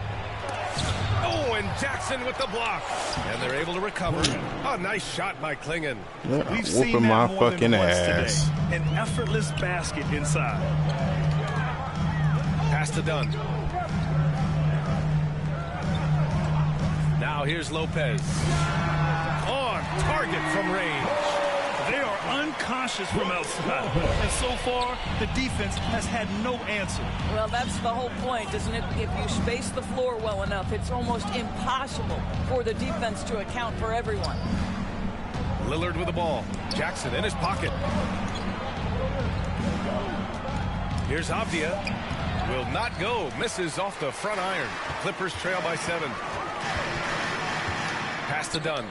Oh, and Jackson with the block. And they're able to recover. A nice shot by Clingan. We've seen that more than once today. An effortless basket inside. Pass to Dunn. Now here's Lopez. On target from range. They are unconscious from outside. And so far, the defense has had no answer. Well, that's the whole point, isn't it? If you space the floor well enough, it's almost impossible for the defense to account for everyone. Lillard with the ball. Jackson in his pocket. Here's Avdia. Will not go. Misses off the front iron. Clippers trail by 7. Pass to Dunn.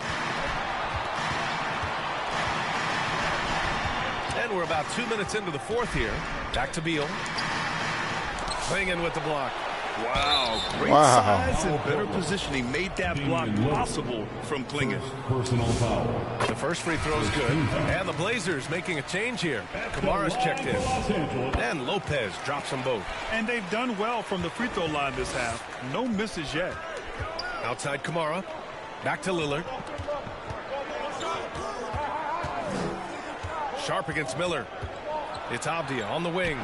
And we're about 2 minutes into the fourth here. Back to Beal. Clingan with the block. Wow. Great size and better positioning made that block possible from Clingan. Personal foul. The first free throw is good. And the Blazers making a change here. Kamara's checked in. And Lopez drops them both. And they've done well from the free throw line this half. No misses yet. Outside Kamara. Back to Lillard. Sharp against Miller. It's Avdia on the wing.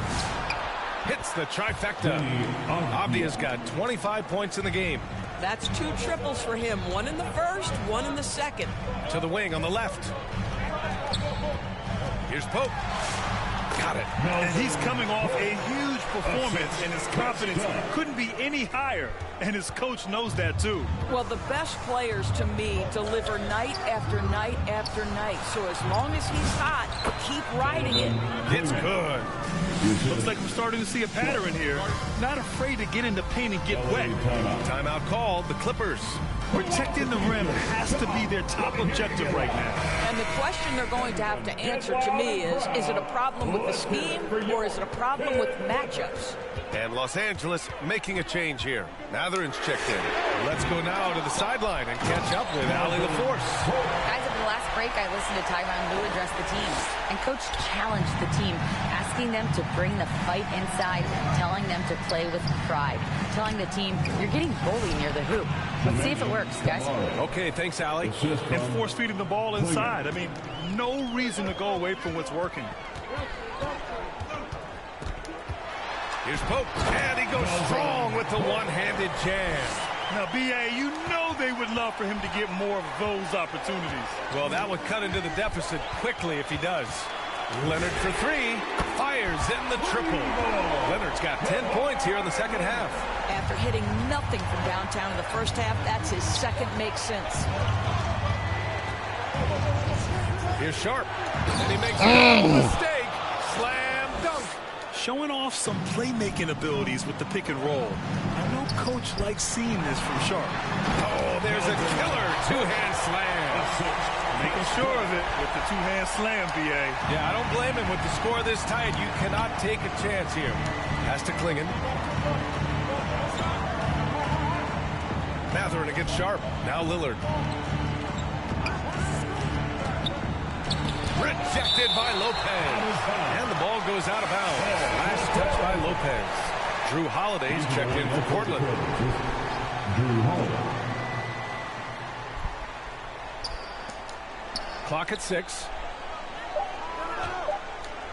Hits the trifecta. Avdia's got 25 points in the game. That's 2 triples for him. 1 in the first, 1 in the second. To the wing on the left. Here's Pope. Got it. And he's coming off a huge performance, and his confidence couldn't be any higher. And his coach knows that, too. Well, the best players, to me, deliver night after night after night. So as long as he's hot, keep riding it. It's good. Looks like we're starting to see a pattern here. Not afraid to get in the paint and get wet. Timeout called. The Clippers. Protecting the rim has to be their top objective right now. And the question they're going to have to answer to me is it a problem with the scheme or is it a problem with matchups? And Los Angeles making a change here. Mathurin's checked in. Let's go now to the sideline and catch up with Allie LaForce. Guys, at the last break, I listened to Tyronn Lue address the team. And Coach challenged the team, asking them to bring the fight inside, telling them to play with pride, telling the team, you're getting bullied near the hoop. Let's see if it works, guys. Okay, thanks, Allie. And force feeding the ball inside. I mean, no reason to go away from what's working. Here's Pope, and he goes strong with the one-handed jam. Now, B.A., you know they would love for him to get more of those opportunities. Well, that would cut into the deficit quickly if he does. Leonard for 3. Fires in the triple. Leonard's got 10 points here in the second half. After hitting nothing from downtown in the first half, that's his second make sense. Here's Sharp. And he makes a mistake. Slam dunk. Showing off some playmaking abilities with the pick and roll. I know Coach likes seeing this from Sharp. Oh, there's a killer two-hand slam. Making sure of it with the two-hand slam, B.A. Yeah, I don't blame him. With the score this tight, you cannot take a chance here. Pass to Klingon. Matherin against Sharp. Now Lillard. Rejected by Lopez. And the ball goes out of bounds. Last touch by Lopez. Drew Holiday's checked in for Portland. Drew Holiday. Clock at 6.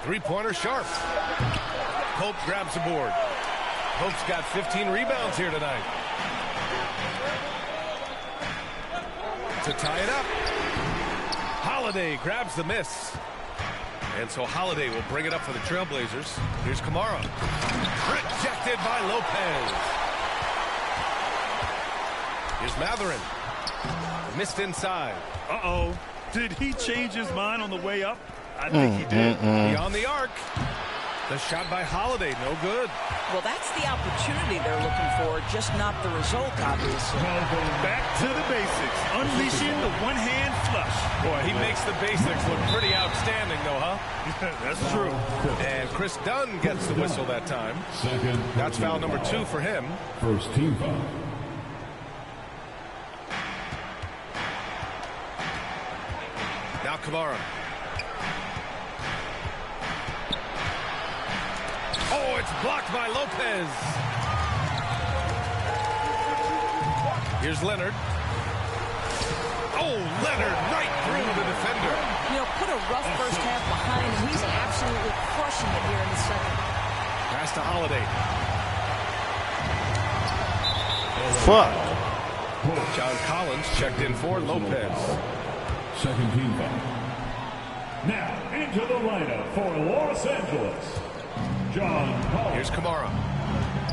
Three-pointer Sharp. Pope grabs the board. Pope's got 15 rebounds here tonight. To tie it up. Holiday grabs the miss. And so Holiday will bring it up for the Trailblazers. Here's Kamara. Rejected by Lopez. Here's Matherin. Missed inside. Uh-oh. Did he change his mind on the way up? I think he did. Beyond the arc. The shot by Holiday, no good. Well, that's the opportunity they're looking for, just not the result, obviously. Back to the basics. Unleashing the one-hand flush. Boy, he makes the basics look pretty outstanding, though, huh? That's true. And Chris Dunn gets the whistle that time. That's foul number 2 for him. First team foul. Now Kamara. Oh, it's blocked by Lopez. Here's Leonard. Oh, Leonard right through the defender. You know, put a rough first half behind him. He's absolutely crushing it here in the second. Pass to Holiday. Fuck. John Collins checked in for Lopez. Second team foul. Now into the lineup for Los Angeles, John Collins. Here's Kamara.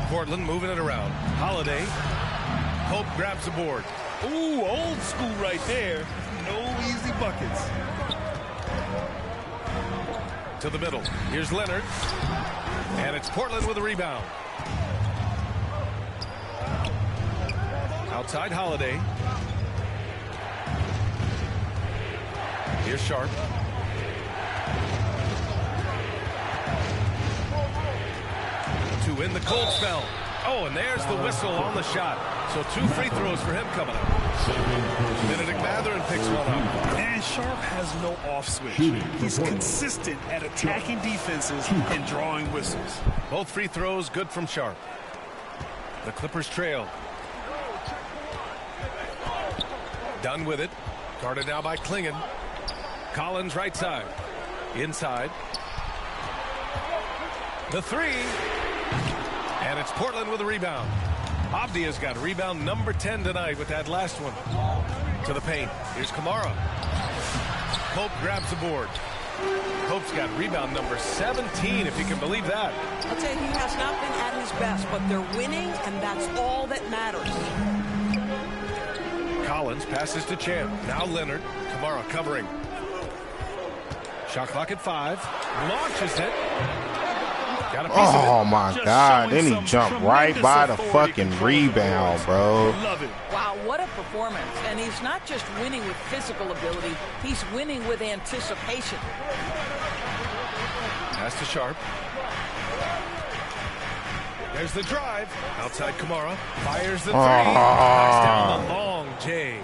Portland moving it around. Holiday. Pope grabs the board. Ooh, old school right there. No easy buckets. To the middle. Here's Leonard. And it's Portland with a rebound. Outside Holiday. Here's Sharp. To win the cold spell. Oh, and there's the whistle on the shot. So 2 free throws for him coming up. Benedict Matherin picks one up. And Sharp has no off switch. He's consistent at attacking defenses and drawing whistles. Both free throws good from Sharp. The Clippers trail. Done with it. Guarded now by Klingon. Collins right side. Inside. The 3. And it's Portland with a rebound. Avdia's got rebound number 10 tonight with that last one. To the paint. Here's Kamara. Pope grabs the board. Pope's got rebound number 17, if you can believe that. I'll tell you, he has not been at his best, but they're winning, and that's all that matters. Collins passes to Champ. Now Leonard. Kamara covering. Shot clock at 5. Launches it. Got a piece Oh of it. my God. Then he jumped right by the fucking rebound, bro. Wow, what a performance. And he's not just winning with physical ability, he's winning with anticipation. Pass to Sharp. There's the drive. Outside Kamara. Fires the 3. Knocks down the long J.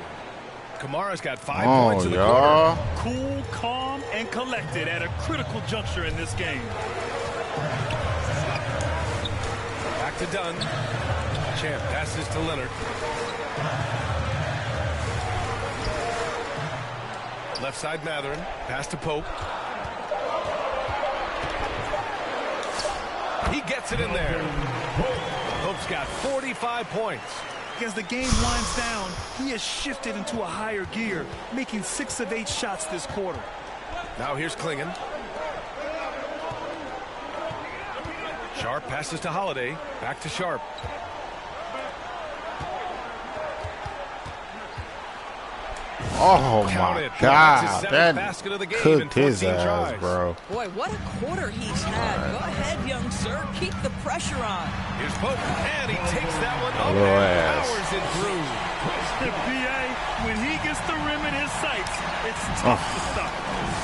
Kamara's got 5 points in the quarter. Cool, calm, and collected at a critical juncture in this game. Back to Dunn. Champ passes to Leonard. Left side Matherin. Pass to Pope. He gets it in there. Pope's got 45 points. As the game winds down, he has shifted into a higher gear, making 6 of 8 shots this quarter. Now here's Klingon. Sharp passes to Holiday. Back to Sharp. Oh my God, that basket of the game cooked his ass, tries. bro. Boy, what a quarter he's had. Go ahead, young sir. Keep the pressure on. Here's Pope, and he takes that one up Little and ass. powers it through. The PA, when he gets the rim in his sights, it's tough to stop.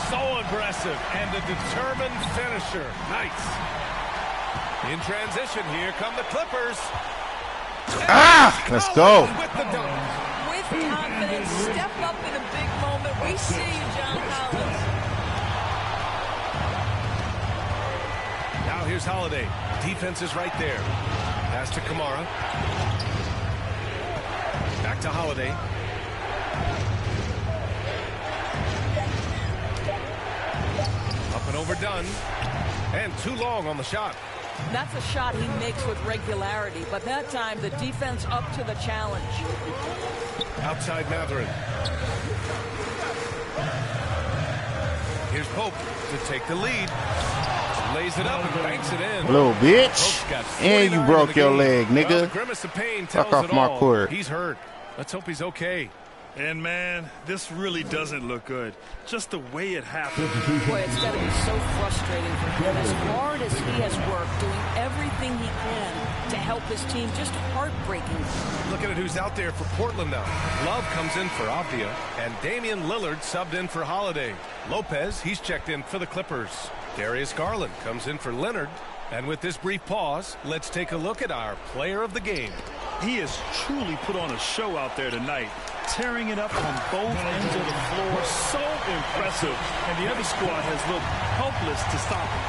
So aggressive and a determined finisher. Nice. In transition, here come the Clippers. Let's go. With the dunk. With confidence, step up in a big moment. We see you, John Collins. Now here's Holiday. Defense is right there. Pass to Kamara. Back to Holiday. Up and overdone. And too long on the shot. That's a shot he makes with regularity, but that time the defense up to the challenge. Outside Matherin. Here's Pope to take the lead. Lays it up and banks it in. Little bitch. And you broke your leg, Well, the nigga. grimace of pain tells Fuck off it my all. court. He's hurt. Let's hope he's okay. And, man, this really doesn't look good. Just the way it happened. Boy, it's got to be so frustrating for him. As hard as he has worked, doing everything he can to help his team, just heartbreaking. Looking at who's out there for Portland now. Love comes in for Avdia, and Damian Lillard subbed in for Holiday. Lopez, he's checked in for the Clippers. Darius Garland comes in for Leonard. And with this brief pause, let's take a look at our player of the game. He has truly put on a show out there tonight, tearing it up on both ends of the floor. So impressive. And the other squad has looked helpless to stop him.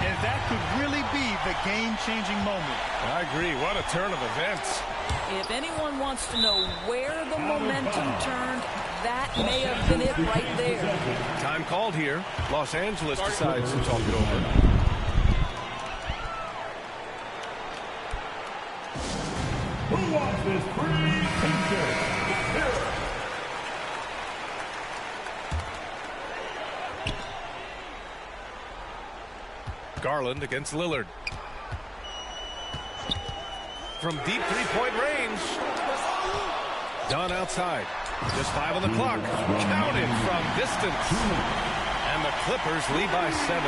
And that could really be the game-changing moment. I agree. What a turn of events. If anyone wants to know where the momentum turned, that may have been it right there. Time called here. Los Angeles decides to talk it over. Who wants this free t-shirt? Garland against Lillard. From deep three-point range. Done outside. Just 5 on the clock. Counted from distance. And the Clippers lead by 7.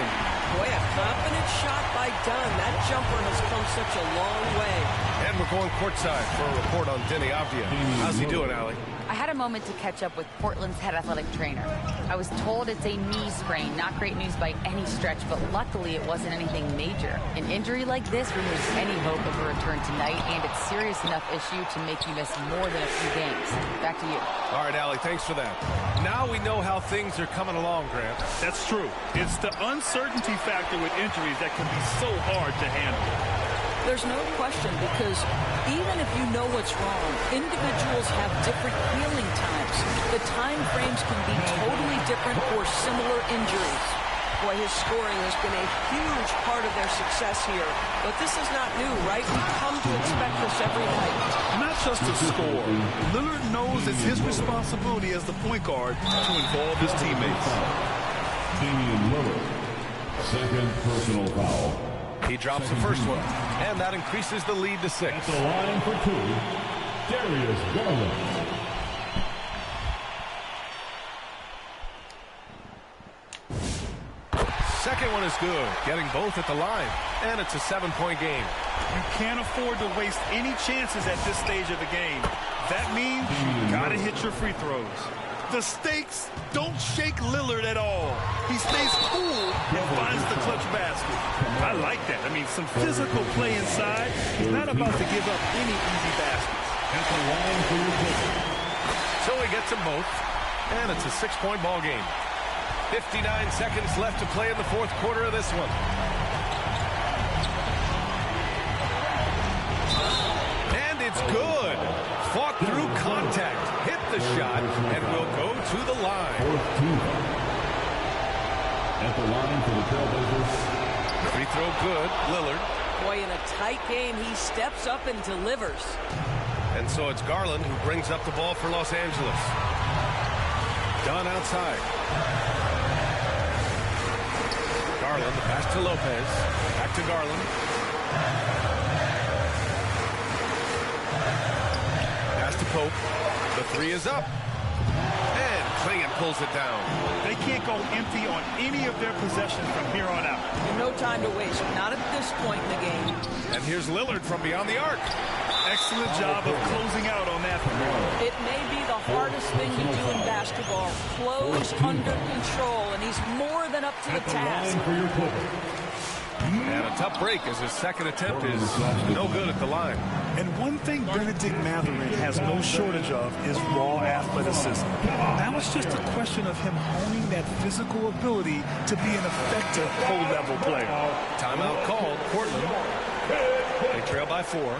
Boy, a confident shot by Dunn. That jumper has come such a long way. And we're going courtside for a report on Denny Avdia. How's he doing, Allie? I had a moment to catch up with Portland's head athletic trainer. I was told it's a knee sprain, not great news by any stretch, but luckily it wasn't anything major. An injury like this removes any hope of a return tonight, and it's a serious enough issue to make you miss more than a few games. Back to you. All right, Allie, thanks for that. Now we know how things are coming along, Grant. That's true. It's the uncertainty factor with injuries that can be so hard to handle. There's no question, because even if you know what's wrong, individuals have different healing times. The time frames can be totally different for similar injuries. Boy, his scoring has been a huge part of their success here. But this is not new, right? We've come to expect this every night. Not just to score. Lillard knows it's his responsibility as the point guard to involve his teammates. Damian Lillard, second personal foul. He drops the first one, and that increases the lead to 6. At the line for 2, Darius Garland. Second one is good, getting both at the line, and it's a 7-point game. You can't afford to waste any chances at this stage of the game. That means you gotta hit your free throws. The stakes don't shake Lillard at all. He stays cool and finds the clutch basket. I like that. I mean, some physical play inside. He's not about to give up any easy baskets. At the line for your pick. So he gets them both, and it's a 6-point ball game. 59 seconds left to play in the fourth quarter of this one. And it's good. Fought through contact, hit the shot, and will go to the line. At the line for the Trailblazers. Free throw good, Lillard. Boy, in a tight game, he steps up and delivers. And so it's Garland who brings up the ball for Los Angeles. Dunn outside. Garland, the pass to Lopez. Back to Garland. Pass to Pope. The three is up. And Klingon pulls it down. They can't go empty on any of their possessions from here on out. No time to waste. Not at this point in the game. And here's Lillard from beyond the arc. Excellent job of closing out on that one. It may be the hardest thing to do in basketball. Close under control, and he's more than up to the task. And a tough break as his second attempt is no good at the line. And one thing Benedict Mathurin has no shortage of is raw athleticism. Now it's just a question of him honing that physical ability to be an effective low-level player. Timeout called. Portland. They trail by 4.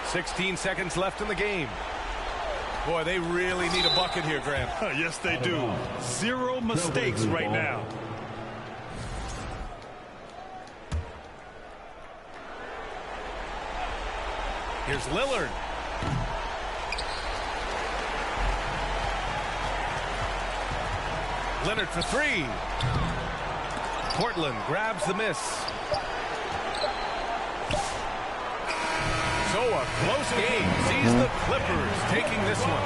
16 seconds left in the game. Boy, they really need a bucket here, Grant. Yes, they do. 0 mistakes right now. Here's Lillard. Leonard for 3. Portland grabs the miss. So a close game sees the Clippers taking this one.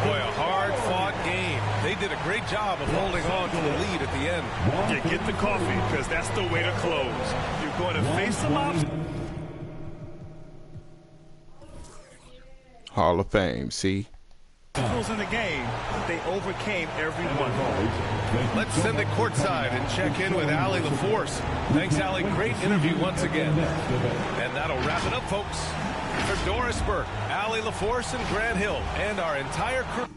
Boy, a hard-fought game. They did a great job of holding on to the lead at the end. Yeah, get the coffee, because that's the way to close. You're going to face them up. Hall of Fame, see? In the game, they overcame every one. Let's send it courtside and check in with Allie LaForce. Thanks, Allie. Great interview once again. And that'll wrap it up, folks. For Doris Burke, Allie LaForce, and Grant Hill, and our entire crew.